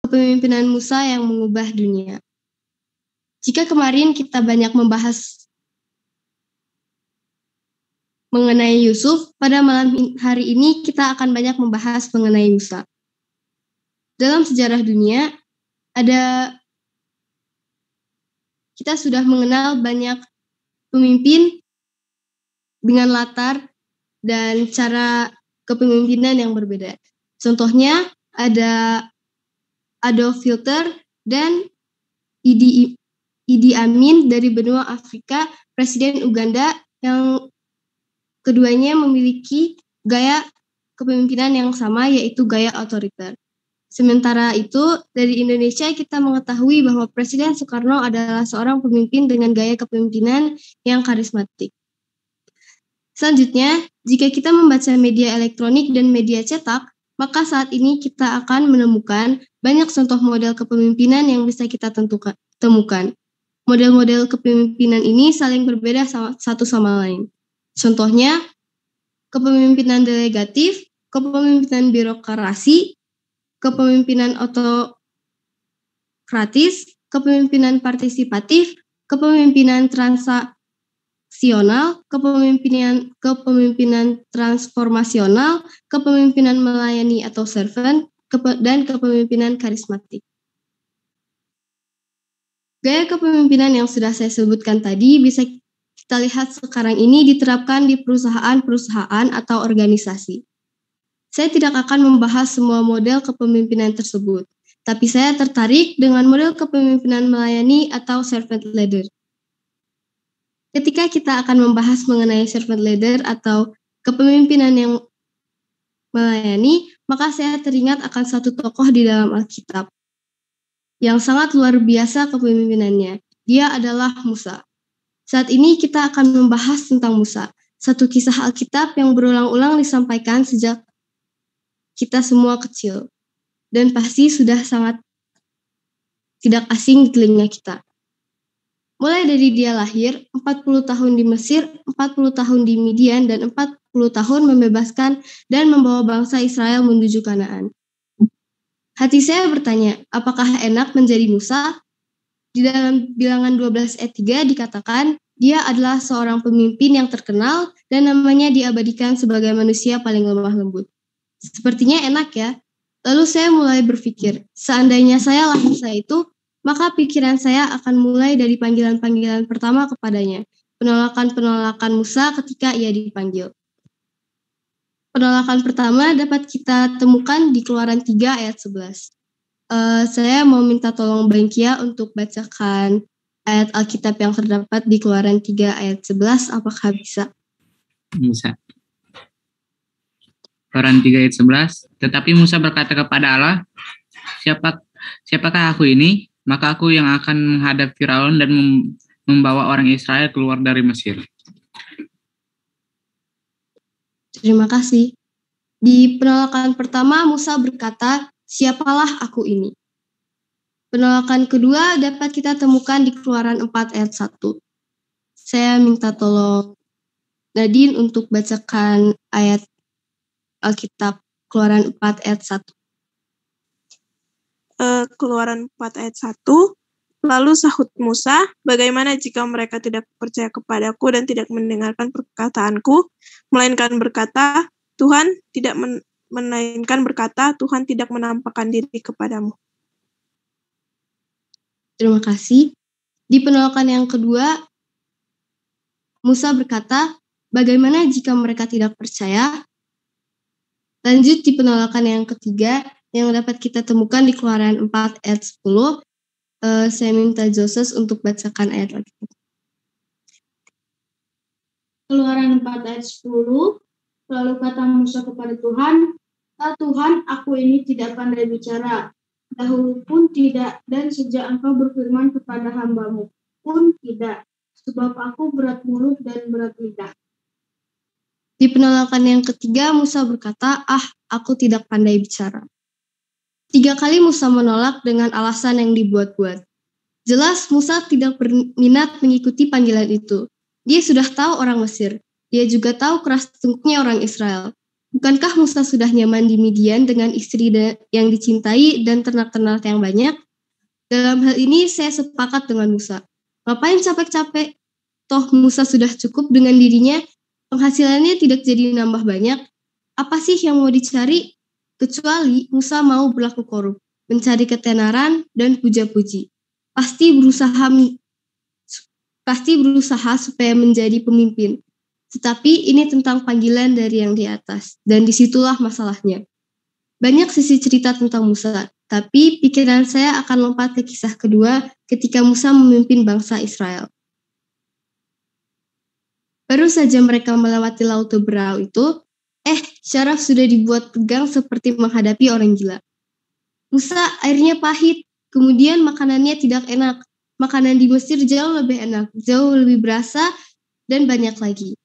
kepemimpinan Musa yang mengubah dunia. Jika kemarin kita banyak membahas mengenai Yusuf, pada malam hari ini kita akan banyak membahas mengenai Musa. Dalam sejarah dunia, kita sudah mengenal banyak pemimpin dengan latar dan cara kepemimpinan yang berbeda. Contohnya ada Adolf Hitler dan Idi Amin dari benua Afrika, Presiden Uganda yang keduanya memiliki gaya kepemimpinan yang sama, yaitu gaya otoriter. Sementara itu, dari Indonesia kita mengetahui bahwa Presiden Soekarno adalah seorang pemimpin dengan gaya kepemimpinan yang karismatik. Selanjutnya, jika kita membaca media elektronik dan media cetak, maka saat ini kita akan menemukan banyak contoh model kepemimpinan yang bisa kita temukan. Model-model kepemimpinan ini saling berbeda satu sama lain. Contohnya, kepemimpinan delegatif, kepemimpinan birokrasi, kepemimpinan autokratis, kepemimpinan partisipatif, kepemimpinan transaksional, kepemimpinan transformasional, kepemimpinan melayani atau servant, dan kepemimpinan karismatik. Gaya kepemimpinan yang sudah saya sebutkan tadi bisa kita lihat sekarang ini diterapkan di perusahaan-perusahaan atau organisasi. Saya tidak akan membahas semua model kepemimpinan tersebut, tapi saya tertarik dengan model kepemimpinan melayani atau servant leader. Ketika kita akan membahas mengenai servant leader atau kepemimpinan yang melayani, maka saya teringat akan satu tokoh di dalam Alkitab yang sangat luar biasa kepemimpinannya. Dia adalah Musa. Saat ini kita akan membahas tentang Musa, satu kisah Alkitab yang berulang-ulang disampaikan sejak kita semua kecil, dan pasti sudah sangat tidak asing di telinga kita. Mulai dari dia lahir, 40 tahun di Mesir, 40 tahun di Midian, dan 40 tahun membebaskan dan membawa bangsa Israel menuju Kanaan. Hati saya bertanya, apakah enak menjadi Musa? Di dalam Bilangan 12 ayat 3 dikatakan, dia adalah seorang pemimpin yang terkenal dan namanya diabadikan sebagai manusia paling lemah lembut. Sepertinya enak ya. Lalu saya mulai berpikir, seandainya saya lah Musa itu, maka pikiran saya akan mulai dari panggilan-panggilan pertama kepadanya. Penolakan-penolakan Musa ketika ia dipanggil. Penolakan pertama dapat kita temukan di Keluaran 3 ayat 11. Saya mau minta tolong Bangkia untuk bacakan ayat Alkitab yang terdapat di Keluaran 3 ayat 11. Apakah bisa? Bisa. Keluaran 3 ayat 11. Tetapi Musa berkata kepada Allah, siapakah aku ini? Maka aku yang akan menghadap Firaun dan membawa orang Israel keluar dari Mesir. Terima kasih. Di penolakan pertama, Musa berkata, siapalah aku ini? Penolakan kedua dapat kita temukan di Keluaran 4 ayat 1. Saya minta tolong Nadine untuk bacakan ayat Alkitab Keluaran 4 ayat 1. Keluaran 4 ayat 1. Lalu sahut Musa, bagaimana jika mereka tidak percaya kepadaku dan tidak mendengarkan perkataanku, melainkan berkata, Tuhan tidak menampakkan diri kepadamu. Terima kasih. Di penolakan yang kedua, Musa berkata, bagaimana jika mereka tidak percaya? Lanjut di penolakan yang ketiga, yang dapat kita temukan di Keluaran 4 ayat 10, saya minta Joses untuk bacakan ayat Alkitab. Keluaran 4 ayat 10, lalu kata Musa kepada Tuhan, Tuhan, aku ini tidak pandai bicara, dahulu pun tidak, dan sejak engkau berfirman kepada hambamu pun tidak, sebab aku berat mulut dan berat lidah. Di penolakan yang ketiga, Musa berkata, aku tidak pandai bicara. 3 kali Musa menolak dengan alasan yang dibuat-buat. Jelas Musa tidak berminat mengikuti panggilan itu. Dia sudah tahu orang Mesir. Dia juga tahu keras tengkuknya orang Israel. Bukankah Musa sudah nyaman di Midian dengan istri yang dicintai dan ternak-ternak yang banyak? Dalam hal ini saya sepakat dengan Musa. Ngapain capek-capek? Toh Musa sudah cukup dengan dirinya, penghasilannya tidak jadi nambah banyak. Apa sih yang mau dicari? Kecuali Musa mau berlaku korup, mencari ketenaran dan puja-puji. Pasti berusaha supaya menjadi pemimpin. Tetapi ini tentang panggilan dari yang di atas, dan disitulah masalahnya. Banyak sisi cerita tentang Musa, tapi pikiran saya akan lompat ke kisah kedua ketika Musa memimpin bangsa Israel. Baru saja mereka melewati Laut Teberau itu, syaraf sudah dibuat tegang seperti menghadapi orang gila. Musa, airnya pahit, kemudian makanannya tidak enak. Makanan di Mesir jauh lebih enak, jauh lebih berasa, dan banyak lagi.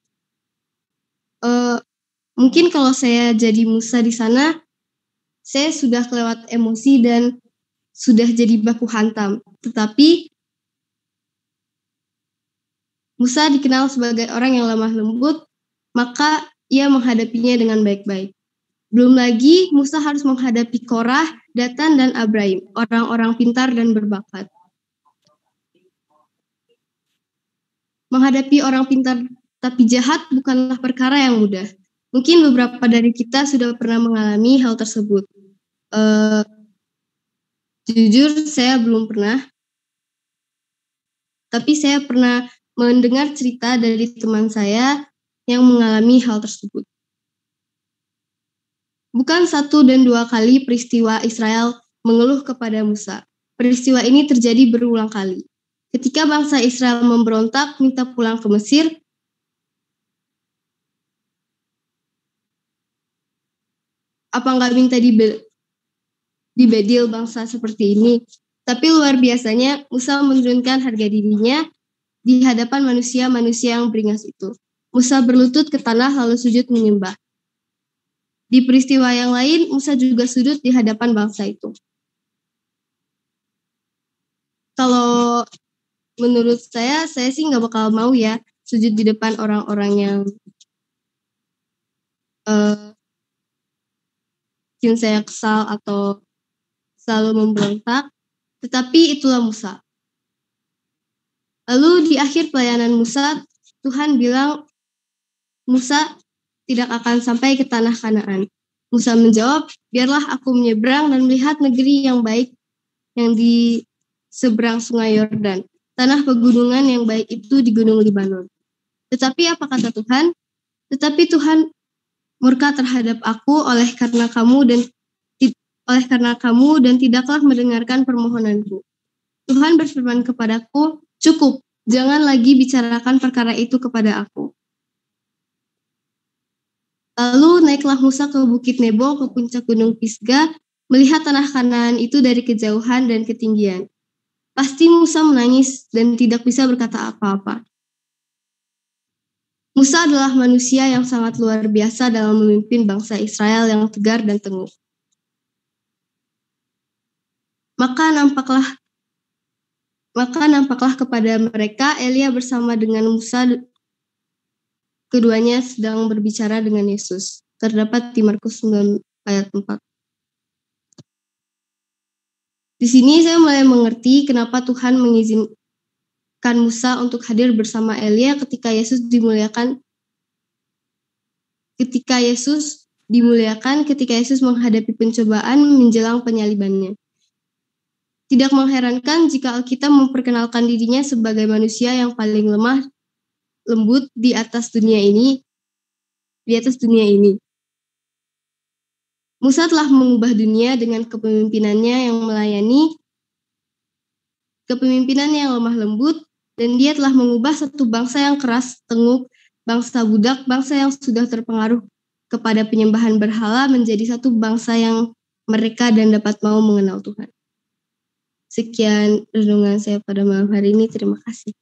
Mungkin kalau saya jadi Musa di sana, saya sudah kelewat emosi dan sudah jadi baku hantam. Tetapi Musa dikenal sebagai orang yang lemah lembut, maka ia menghadapinya dengan baik-baik. Belum lagi Musa harus menghadapi Korah, Datan, dan Abraim, orang-orang pintar dan berbakat. Menghadapi orang pintar tapi jahat bukanlah perkara yang mudah. Mungkin beberapa dari kita sudah pernah mengalami hal tersebut. Jujur, saya belum pernah. Tapi saya pernah mendengar cerita dari teman saya yang mengalami hal tersebut. Bukan 1 dan 2 kali peristiwa Israel mengeluh kepada Musa. Peristiwa ini terjadi berulang kali. Ketika bangsa Israel memberontak minta pulang ke Mesir, apa nggak minta dibedil bangsa seperti ini? Tapi luar biasanya Musa menurunkan harga dirinya di hadapan manusia-manusia yang beringas itu. Musa berlutut ke tanah lalu sujud menyembah. Di peristiwa yang lain, Musa juga sujud di hadapan bangsa itu. Kalau menurut saya sih nggak bakal mau ya sujud di depan orang-orang yang bikin saya kesal atau selalu memberontak. Tetapi itulah Musa. Lalu di akhir pelayanan Musa, Tuhan bilang, Musa tidak akan sampai ke tanah Kanaan. Musa menjawab, biarlah aku menyeberang dan melihat negeri yang baik yang di seberang sungai Yordan. Tanah pegunungan yang baik itu di Gunung Libanon. Tetapi apa kata Tuhan? Tetapi Tuhan murka terhadap aku oleh karena kamu dan tidaklah mendengarkan permohonanku. Tuhan berfirman kepadaku, cukup, jangan lagi bicarakan perkara itu kepada aku. Lalu naiklah Musa ke Bukit Nebo, ke puncak gunung Pisga, melihat tanah Kanaan itu dari kejauhan dan ketinggian. Pasti Musa menangis dan tidak bisa berkata apa-apa. Musa adalah manusia yang sangat luar biasa dalam memimpin bangsa Israel yang tegar dan teguh. Maka nampaklah kepada mereka Elia bersama dengan Musa, keduanya sedang berbicara dengan Yesus. Terdapat di Markus 9 ayat 4. Di sini saya mulai mengerti kenapa Tuhan mengizinkan Musa untuk hadir bersama Elia ketika Yesus dimuliakan, ketika Yesus menghadapi pencobaan menjelang penyalibannya. Tidak mengherankan jika Alkitab memperkenalkan dirinya sebagai manusia yang paling lemah lembut di atas dunia ini. Musa telah mengubah dunia dengan kepemimpinannya yang lemah lembut, dan dia telah mengubah satu bangsa yang keras, tenguk, bangsa budak, bangsa yang sudah terpengaruh kepada penyembahan berhala menjadi satu bangsa yang mereka dan dapat mau mengenal Tuhan. Sekian renungan saya pada malam hari ini. Terima kasih.